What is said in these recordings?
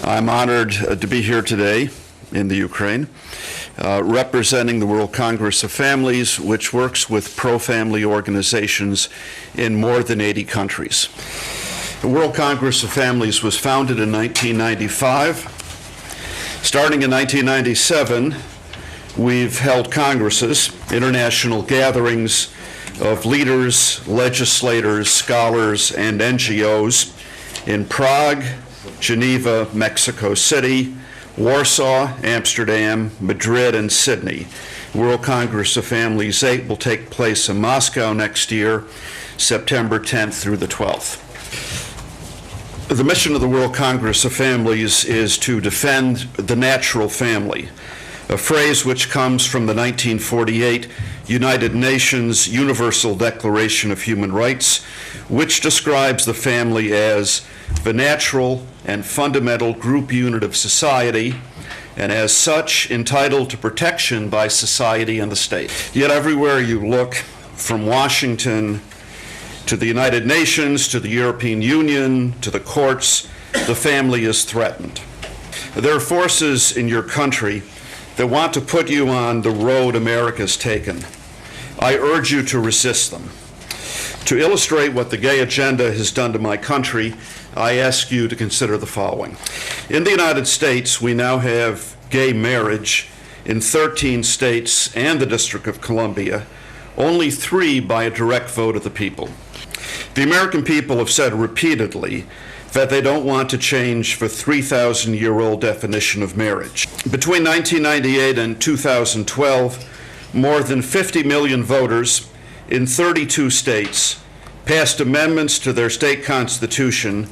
I'm honored to be here today in the Ukraine, representing the World Congress of Families, which works with pro-family organizations in more than 80 countries. The World Congress of Families was founded in 1995. Starting in 1997, we've held congresses, international gatherings of leaders, legislators, scholars, and NGOs in Prague, Geneva, Mexico City, Warsaw, Amsterdam, Madrid, and Sydney. World Congress of Families 8 will take place in Moscow next year, September 10th through the 12th. The mission of the World Congress of Families is to defend the natural family, a phrase which comes from the 1948 United Nations Universal Declaration of Human Rights, which describes the family as the natural and fundamental group unit of society, and as such entitled to protection by society and the state. Yet everywhere you look, from Washington to the United Nations, to the European Union, to the courts, the family is threatened. There are forces in your country that want to put you on the road America's taken. I urge you to resist them. To illustrate what the gay agenda has done to my country, I ask you to consider the following. In the United States, we now have gay marriage in 13 states and the District of Columbia, only 3 by a direct vote of the people. The American people have said repeatedly that they don't want to change the 3,000-year-old definition of marriage. Between 1998 and 2012, more than 50 million voters in 32 states passed amendments to their state constitution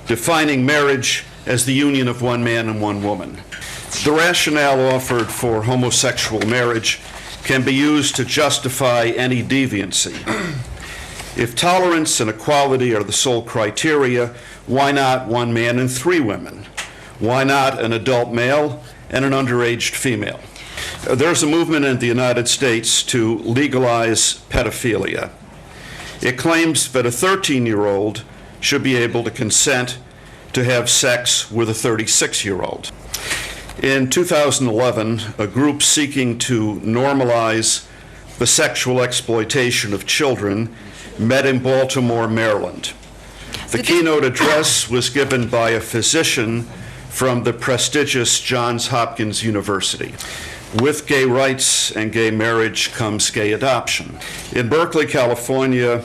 defining marriage as the union of one man and one woman. The rationale offered for homosexual marriage can be used to justify any deviancy. If tolerance and equality are the sole criteria, why not one man and 3 women? Why not an adult male and an underaged female? There's a movement in the United States to legalize pedophilia. It claims that a 13-year-old should be able to consent to have sex with a 36-year-old. In 2011, a group seeking to normalize the sexual exploitation of children met in Baltimore, Maryland. The keynote address was given by a physician from the prestigious Johns Hopkins University. With gay rights and gay marriage comes gay adoption. In Berkeley, California,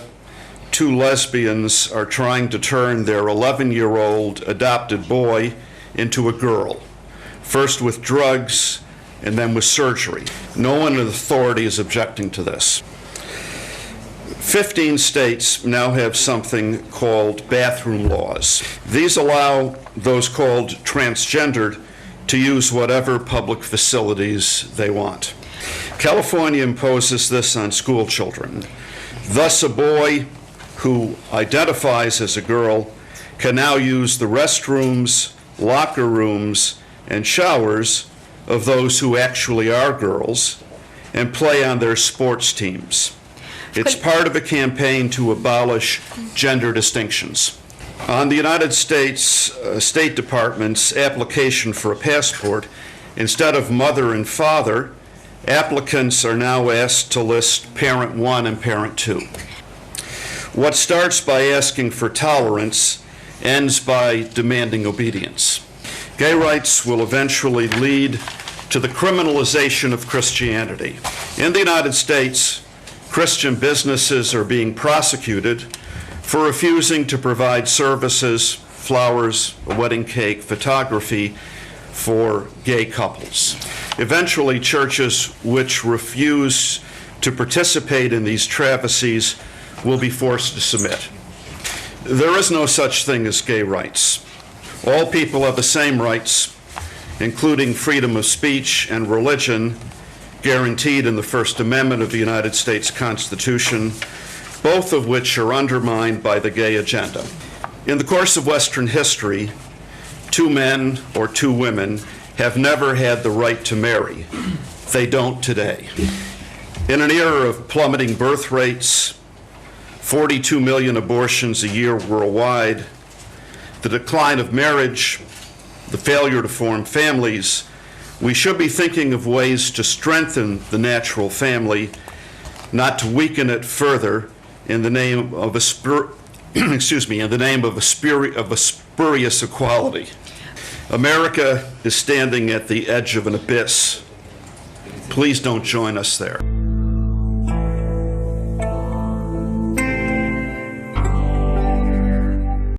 2 lesbians are trying to turn their 11-year-old adopted boy into a girl, first with drugs and then with surgery. No one in authority is objecting to this. 15 states now have something called bathroom laws. These allow those called transgendered to use whatever public facilities they want. California imposes this on school children. Thus, a boy who identifies as a girl can now use the restrooms, locker rooms, and showers of those who actually are girls and play on their sports teams. It's part of a campaign to abolish gender distinctions. On the United States State Department's application for a passport, instead of mother and father, applicants are now asked to list parent 1 and parent 2. What starts by asking for tolerance ends by demanding obedience. Gay rights will eventually lead to the criminalization of Christianity. In the United States, Christian businesses are being prosecuted for refusing to provide services, flowers, a wedding cake, photography for gay couples. Eventually, churches which refuse to participate in these travesties will be forced to submit. There is no such thing as gay rights. All people have the same rights, including freedom of speech and religion, guaranteed in the First Amendment of the United States Constitution, both of which are undermined by the gay agenda. In the course of Western history, 2 men or 2 women have never had the right to marry. They don't today. In an era of plummeting birth rates, 42 million abortions a year worldwide, the decline of marriage, the failure to form families, we should be thinking of ways to strengthen the natural family, not to weaken it further in the name of a spurious equality. America is standing at the edge of an abyss. Please don't join us there.